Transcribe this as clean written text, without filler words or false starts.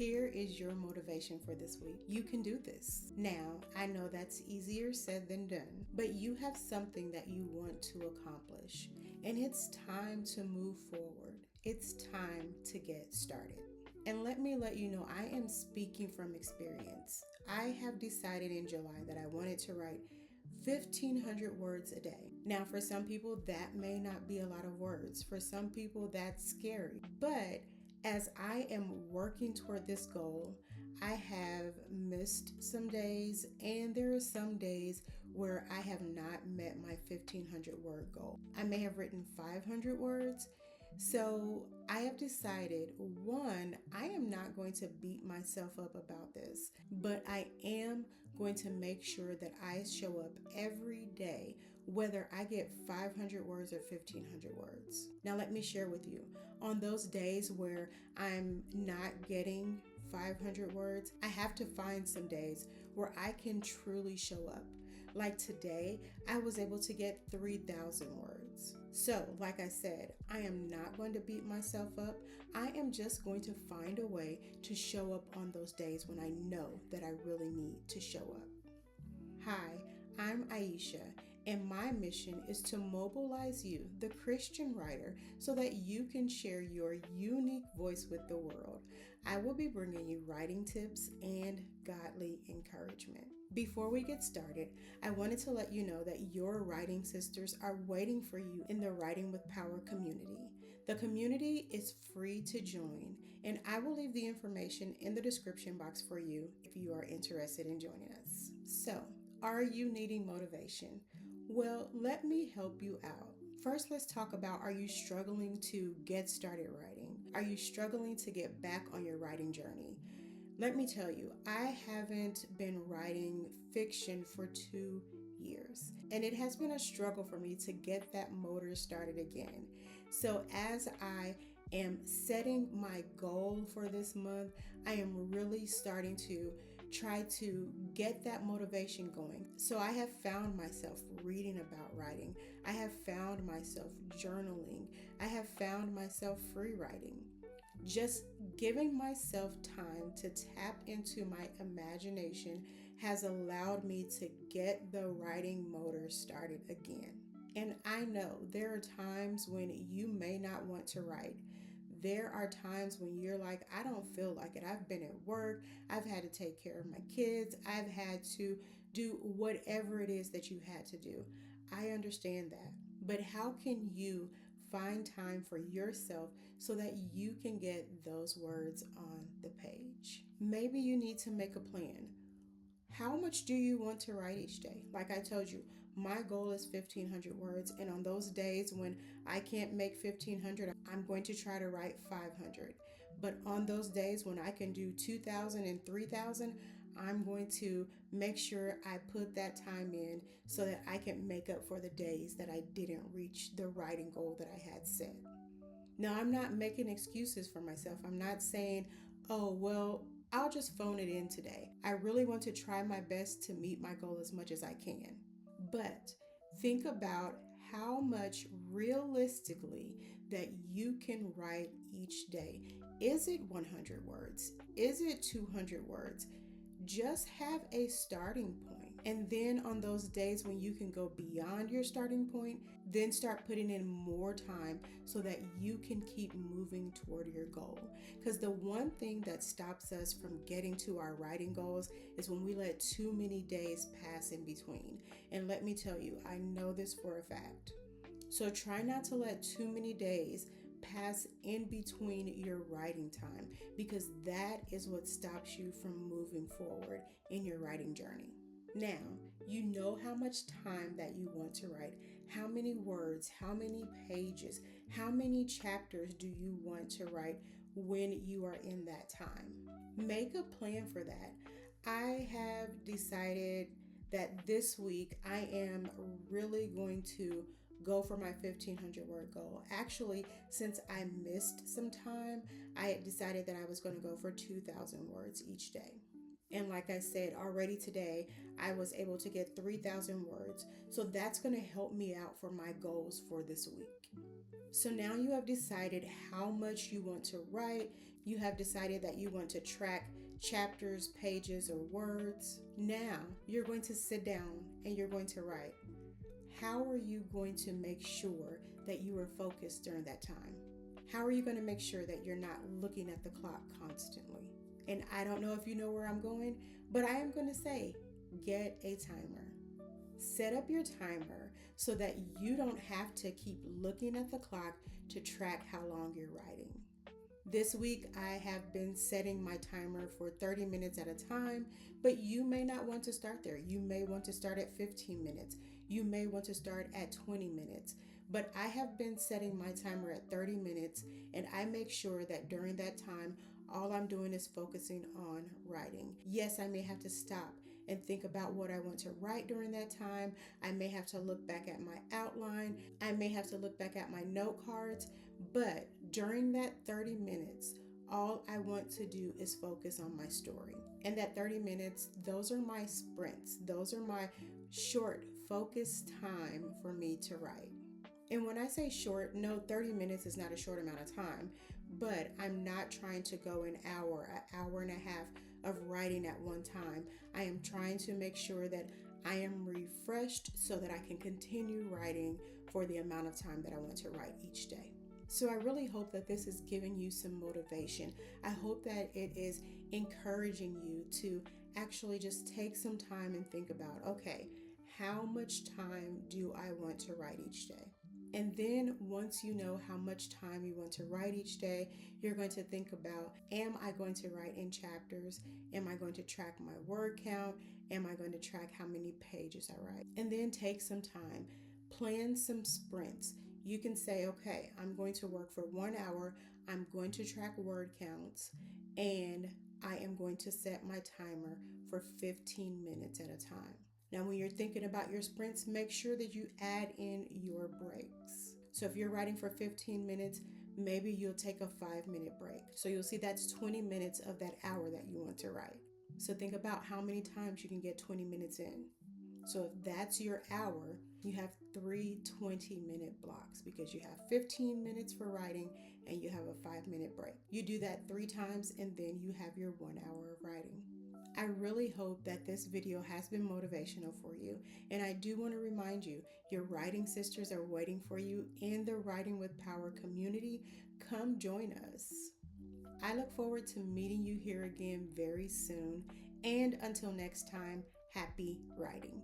Here is your motivation for this week. You can do this. Now, I know that's easier said than done, but you have something that you want to accomplish, and it's time to move forward. It's time to get started. And let me let you know, I am speaking from experience. I have decided in July that I wanted to write 1,500 words a day. Now, for some people, that may not be a lot of words. For some people, that's scary. But as I am working toward this goal, I have missed some days, and there are some days where I have not met my 1,500 word goal. I may have written 500 words. So I have decided, one, I am not going to beat myself up about this, but I am going to make sure that I show up every day, whether I get 500 words or 1,500 words. Now let me share with you, on those days where I'm not getting 500 words, I have to find some days where I can truly show up. Like today, I was able to get 3,000 words. So, like I said, I am not going to beat myself up. I am just going to find a way to show up on those days when I know that I really need to show up. Hi, I'm Aisha, and my mission is to mobilize you, the Christian writer, so that you can share your unique voice with the world. I will be bringing you writing tips and godly encouragement. Before we get started, I wanted to let you know that your writing sisters are waiting for you in the Writing with Power community. The community is free to join, and I will leave the information in the description box for you if you are interested in joining us. So, are you needing motivation? Well, let me help you out. First, let's talk about, are you struggling to get started writing? Are you struggling to get back on your writing journey? Let me tell you, I haven't been writing fiction for 2 years, and it has been a struggle for me to get that motor started again. So as I am setting my goal for this month, I am really starting to try to get that motivation going. So I have found myself reading about writing. I have found myself journaling. I have found myself free writing. Just giving myself time to tap into my imagination has allowed me to get the writing motor started again. And I know there are times when you may not want to write. There are times when you're like, I don't feel like it. I've been at work. I've had to take care of my kids. I've had to do whatever it is that you had to do. I understand that. But how can you find time for yourself so that you can get those words on the page? Maybe you need to make a plan. How much do you want to write each day? Like I told you, my goal is 1,500 words. And on those days when I can't make 1,500, I'm going to try to write 500. But on those days when I can do 2,000 and 3,000, I'm going to make sure I put that time in so that I can make up for the days that I didn't reach the writing goal that I had set. Now, I'm not making excuses for myself. I'm not saying, oh, well, I'll just phone it in today. I really want to try my best to meet my goal as much as I can. But think about how much realistically that you can write each day. Is it 100 words? Is it 200 words? Just have a starting point. And then on those days when you can go beyond your starting point, then start putting in more time so that you can keep moving toward your goal. Because the one thing that stops us from getting to our writing goals is when we let too many days pass in between. And let me tell you, I know this for a fact. So try not to let too many days pass in between your writing time, because that is what stops you from moving forward in your writing journey. Now, you know how much time that you want to write. How many words, how many pages, how many chapters do you want to write when you are in that time? Make a plan for that. I have decided that this week I am really going to go for my 1,500 word goal. Actually, since I missed some time, I decided that I was going to go for 2,000 words each day. And like I said already today, I was able to get 3,000 words. So that's going to help me out for my goals for this week. So now you have decided how much you want to write. You have decided that you want to track chapters, pages, or words. Now you're going to sit down and you're going to write. How are you going to make sure that you are focused during that time? How are you going to make sure that you're not looking at the clock constantly? And I don't know if you know where I'm going, but I am going to say, get a timer. Set up your timer so that you don't have to keep looking at the clock to track how long you're writing. This week, I have been setting my timer for 30 minutes at a time, but you may not want to start there. You may want to start at 15 minutes. You may want to start at 20 minutes. But I have been setting my timer at 30 minutes, and I make sure that during that time, all I'm doing is focusing on writing. Yes, I may have to stop and think about what I want to write during that time. I may have to look back at my outline. I may have to look back at my note cards. But during that 30 minutes, all I want to do is focus on my story. And that 30 minutes, those are my sprints. Those are my short, focused time for me to write. And when I say short, no, 30 minutes is not a short amount of time, but I'm not trying to go an hour and a half of writing at one time. I am trying to make sure that I am refreshed so that I can continue writing for the amount of time that I want to write each day. So I really hope that this is giving you some motivation. I hope that it is encouraging you to actually just take some time and think about, okay, how much time do I want to write each day? And then once you know how much time you want to write each day, you're going to think about, am I going to write in chapters? Am I going to track my word count? Am I going to track how many pages I write? And then take some time, plan some sprints. You can say, okay, I'm going to work for 1 hour. I'm going to track word counts, and I am going to set my timer for 15 minutes at a time. Now, when you're thinking about your sprints, make sure that you add in your breaks. So if you're writing for 15 minutes, maybe you'll take a 5-minute break. So you'll see that's 20 minutes of that hour that you want to write. So think about how many times you can get 20 minutes in. So if that's your hour, you have 3 20-minute blocks because you have 15 minutes for writing and you have a 5-minute break. You do that 3 times and then you have your 1 hour of writing. I really hope that this video has been motivational for you. And I do want to remind you, your writing sisters are waiting for you in the Writing with Power community. Come join us. I look forward to meeting you here again very soon. And until next time, happy writing.